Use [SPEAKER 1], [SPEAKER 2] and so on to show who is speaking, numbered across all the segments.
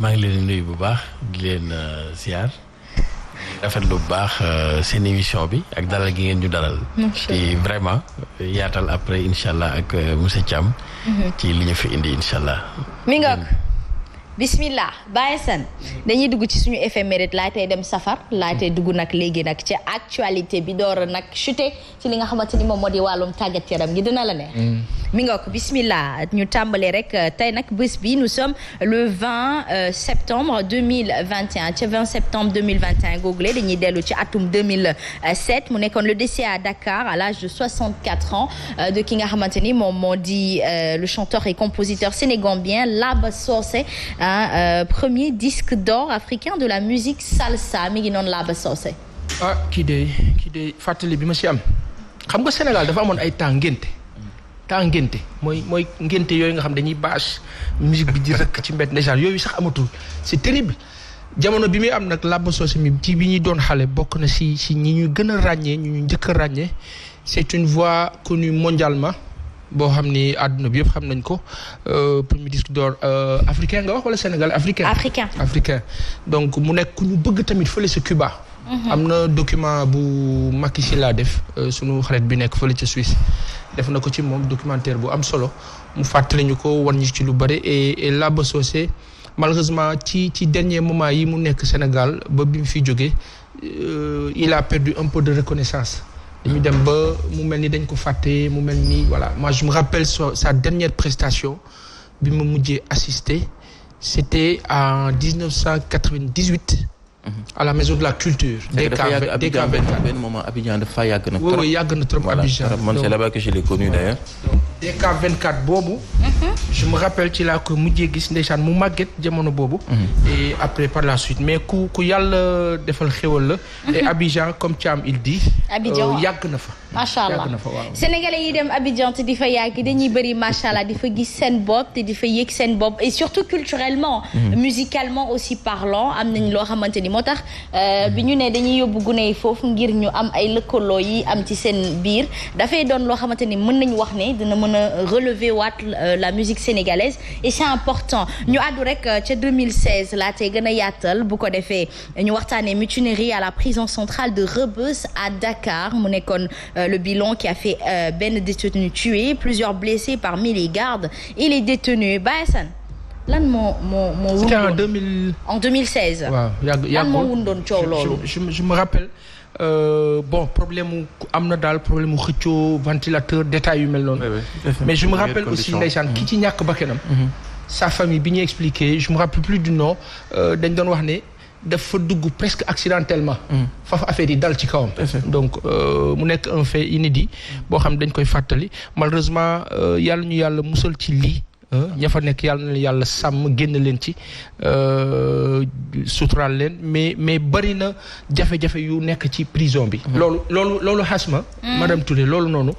[SPEAKER 1] maa ngi leen di nuyu bu baax di leen ziar rafetlu bu baax seen émission bi ak dalal gi ngeen ñu dalal. te vraiment yaatal après incha allah ak monsieur Thiam. ci li ñu fi indi incha allah.
[SPEAKER 2] mi ngoog bismillah Baye Assane dañuy dugg ci suñu éphéméride laay tey dem safar laay tey dugg nag léegi nag ci actualité bi door nag chuté ci li nga xamante ni moom moo di wàllum tàggat yaram gi dina la ne. mi ngoog bismillah ñu tàmbalee rek tey nag bés bi nous sommes le 20 septembre 2021 ci 20 septembre 2021 googule dañuy dellu ci atum 2007 mu nekkoon le décès à Dakar à l'âge de 64 ans de ki nga xamante ni moom moo di le chanteur et compositeur sénégambien Laba Sossé premier disque d'or africain de la musique salsa mi ngi noonu Laba Sossé.
[SPEAKER 3] kii de fàttali bi ma si am xam nga Sénégal dafa amoon ay temps ngénte mooy ngénte yooyu nga xam dañuy bâche musique bi di rëkk ci mbedd ndeysaan yooyu sax amatul c'est terrible jamono bi muy am nag Laba Sossé mi ci bi ñuy doon xale bokk na si ñi ñu gën a ràññee ñu njëkk a ràññee c'est une voix connue mondialement boo xam ni àdduna bi yëpp xam nañ ko premier disque d'or africain nga wax wala Sénégal africain donc mu nekk ku ñu bëgg tamit fële sa Cuba. am na document bu Macky Sall def sunu xarit bi nekk fële ca Suisse def na ko ci moom documentaire bu am solo mu fàttali ñu ko wan ñu ci lu bëri et Laba Sossé malheureusement ci dernier moment yi mu nekk Sénégal ba bi mu fi jógee il a perdu un peu de reconnaissance dañu dem ba mu mel ni dañ ko fàtte mu mel ni voilà moi je me rappelle sa dernière prestation bi ma mujjee assister c'était en 1998 à la maison de la culture.
[SPEAKER 4] DK24 benn moment Abidjan dafa yàgg na trop.
[SPEAKER 3] oui yàgg na trop Abidjan.
[SPEAKER 4] man c'est là-bas que je l'ai connu d'ailleurs.
[SPEAKER 3] DK24 boobu. je me rappelle ci laa ko mujjee gis ndeysaan mu màgget jamono boobu. et après par la suite mais ku yàlla defal xéwal la. et Abidjan comme Thiam il dit.
[SPEAKER 2] Abidjan
[SPEAKER 3] yàgg na fa.
[SPEAKER 2] macha allah
[SPEAKER 3] yàgg na fa waaw.
[SPEAKER 2] sénégalais yi dem Abidjan te di fa yàgg dañuy bëri macha allah di fa gis seen bopp te di fa yëg seen bopp et surtout culturellement. musicalement aussi parlant am nañ loo xamante ni moo tax bi ñu ne dañuy yóbbu gune yi foofu ngir ñu am ay lëkkaloo yi am ci seen biir dafay doon loo xamante ni mën nañu wax ne dina mën a relever waat la musique sénégalaise et c'est important ñu àddu rek ca 2016 laa tey gën a yaatal bu ko defee ñu waxtaanee mutinerie à la prison centrale de Rebeuss à Dakar mu nekkoon le bilan qui a fait benn détenu tué plusieurs blessés parmi les gardes et les détenus Baye Assane lan moo
[SPEAKER 3] c'était en
[SPEAKER 2] 2016.
[SPEAKER 3] waaw yàgg
[SPEAKER 2] lan moo wundoon coow loolu.
[SPEAKER 3] je me rappelle bon problème mu am na daal problème mu xëccoo ventilateur détail yu mel noonu. mais je me rappelle aussi ndeysaan ki ci ñàkk bakkanam sa famille bi ñuy expliqué je me rappelle plus du nom dañ doon wax ne dafa dugg presque accidentellement. foofu affaire yi dal ci kawam. donc mu nekk un fait inédit boo xam dañ koy fàttali malheureusement yàlla ñu yàlla musal ci lii. ña fa nekk yàlla na yàlla sàmm génn leen ci suturaal leen mais bari na jafe-jafe yu nekk ci prison bi. loolu xasma. madame Touré loolu noonu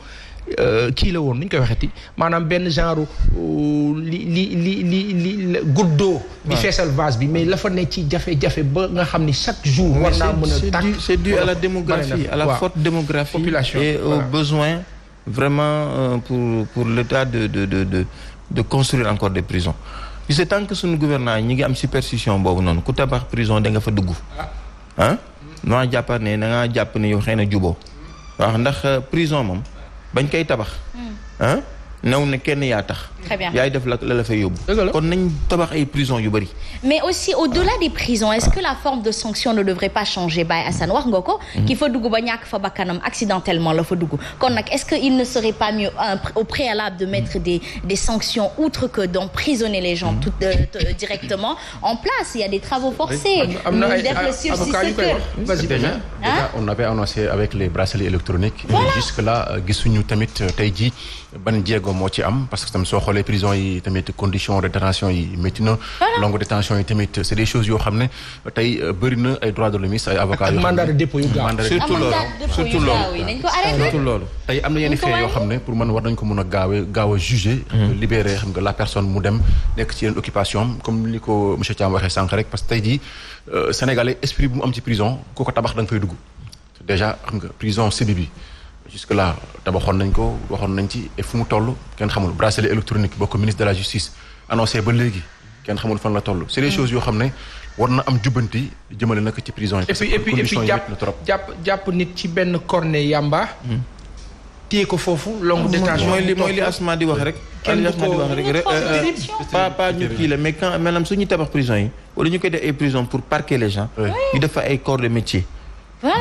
[SPEAKER 3] kii la woon ni ñu koy waxeeti maanaam benn genre li goutte d'eau bi feesal vase bi mais la fa nekk ci jafe-jafe ba nga xam ni chaque jour. war naa mën a tàkk
[SPEAKER 4] c'est dû à la démographie à la forte démographie.
[SPEAKER 3] population
[SPEAKER 4] et aux besoins vraiment pour l'état de construire encore des prisons c'est tant que suñu gouvernement ñi ngi am superstition boobu noonu ku tabax prison da nga fa dugg noo jàppar ne da ngaa jàpp ne yow xëy na juboo waaw ndax prison moom bañ koy tabax new ne kenn yaa tax.
[SPEAKER 2] Très bien.
[SPEAKER 4] yaay def la fay yóbbu. kon nañ tabax ay prison yu bëri.
[SPEAKER 2] mais aussi au-delà des prisons est-ce que la forme de sanction ne devrait pas changer Baye Assane wax nga ko. ki fa dugg ba ñàkk fa bakkanam accidentellement la fa dugg kon nag est-ce que il ne serait pas mieux au préalable de mettre des sanctions outre que d'emprisonner les gens tout directement en place il y a des travaux forcés.
[SPEAKER 3] am na ay
[SPEAKER 2] def le sursis secret.
[SPEAKER 1] déjà on avait annoncé avec les bracelets électroniques.
[SPEAKER 2] Voilà.
[SPEAKER 1] jusque là gisuñu tamit tey jii ban jéego moo ci am parce que tam soo xoolee prison yi tamit conditions de détention yi métti na. longue détention yi tamit c'est des choses yoo xam ne tey bëri na ay droits de l'homme ay avocats yoo xam ne
[SPEAKER 3] mandat de dépôt yu gaaw
[SPEAKER 4] surtout loolu
[SPEAKER 1] tey am na yenn fait yoo xam ne pour man war nañ ko mën a gaaw a juger. libérer xam nga la personne mu dem nekk ci yeneen occupation am comme ni ko monsieur Thiam waxee sànq rek parce que tey jii sénégalais esprit bu mu am ci prison ku ko tabax da nga fay dugg déjà xam nga prison CEDI bi jusque là tabaxoon nañ ko waxoon nañ ci et fu mu toll kenn xamul bracelet électronique boo ko ministre de la justice annoncé ba léegi kenn xamul fan la toll. c'est des choses yoo xam ne war na am jubbanti jëmale nag ci prison yi.
[SPEAKER 3] et puis jàpp nit ci benn cornet yamba. téye ko foofu longue détention
[SPEAKER 4] mooy li Asma di wax rek.
[SPEAKER 3] kenn du ko
[SPEAKER 4] pas ñu kii la mais quand maanaam suñuy tabax prison yi wala ñu koy def ay prison pour parquer les gens. ñu def fa ay corps de métier.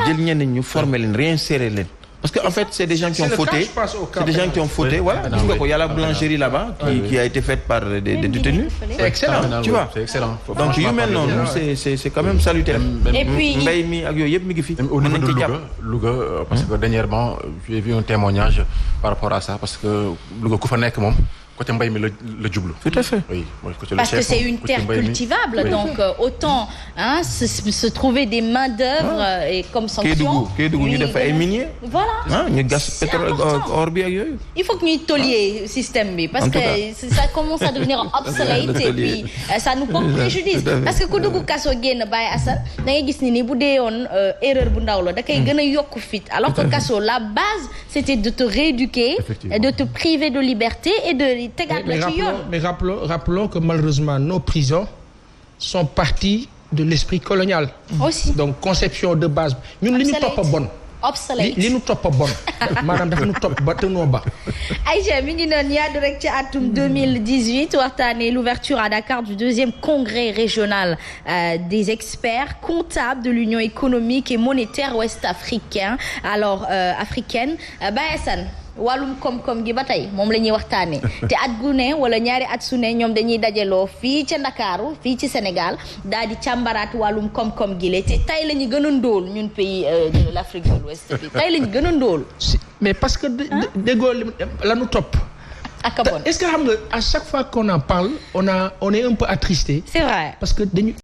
[SPEAKER 4] jël ñenn ñu former leen réinsérer leen. parce que en fait c'est des gens qui ont fauté. C'est des gens qui ont fauté. Voilà, gis nga ko y a la boulangerie là-bas qui a été faite par des détenus.
[SPEAKER 3] C'est excellent,
[SPEAKER 1] tu vois. C'est excellent.
[SPEAKER 4] Donc yu mel noonu c'est quand même salutaire.
[SPEAKER 2] Et puis
[SPEAKER 4] mbay mi ak yooyu yëpp mi ngi fi.
[SPEAKER 1] Au niveau de Louga parce que dernièrement j'ai vu un témoignage par rapport à ça parce que Louga ku fa nekk moom côté mbay mi la jublu.
[SPEAKER 4] Tout à fait.
[SPEAKER 1] Oui,
[SPEAKER 2] parce que c'est une terre cultivable, donc autant se trouver des mains d'œuvre et comme sanction.
[SPEAKER 4] Kédougou ñu def ay miniers.
[SPEAKER 2] Voilà.
[SPEAKER 4] ñu gas pétrole or bi ak yooyu.
[SPEAKER 2] Il faut que ñuy tollier système bi parce que ça commence à devenir obsolète et puis ça nous porte préjudice parce que ku dugg kaso génn Baye Assane da ngay gis ni bu dee yoon erreur bu ndaw la da koy gën a yokk fit alors que kaso la base c'était de te rééduquer, de te priver de liberté et de
[SPEAKER 3] mais rappelons que malheureusement nos prisons sont parties de l'esprit colonial.
[SPEAKER 2] Aussi.
[SPEAKER 3] Donc conception de base ñun li ñu topp bon.
[SPEAKER 2] Obsolète
[SPEAKER 3] li ñu topp bon maanaam dafa ñu topp ba te noo ba.
[SPEAKER 2] Aïcha mi ngi noonu yaadu rek ci atum 2018 waxtaanee l'ouverture à Dakar du 2e congrès régional des experts comptables de l'Union économique et monétaire ouest-africaine africaine Baye Assane wàllum koom-koom gi ba tey moom la ñuy waxtaanee te at gu ne wala ñaari at su ne ñoom dañuy dajaloo fii ca Ndakaaru fii ci Sénégal daal di càmbaraat wàllum koom-koom gi la te tey la ñu gën a ndóol ñun pays de l'Afrique de l'Ouest bi tey la ñu gën a ndóol.
[SPEAKER 3] mais parce que déggoo la ñu topp.
[SPEAKER 2] ak bon
[SPEAKER 3] est-ce que xam nga à chaque fois qu'on en parle on est un peu attristé.
[SPEAKER 2] C'est vrai
[SPEAKER 3] parce que dañu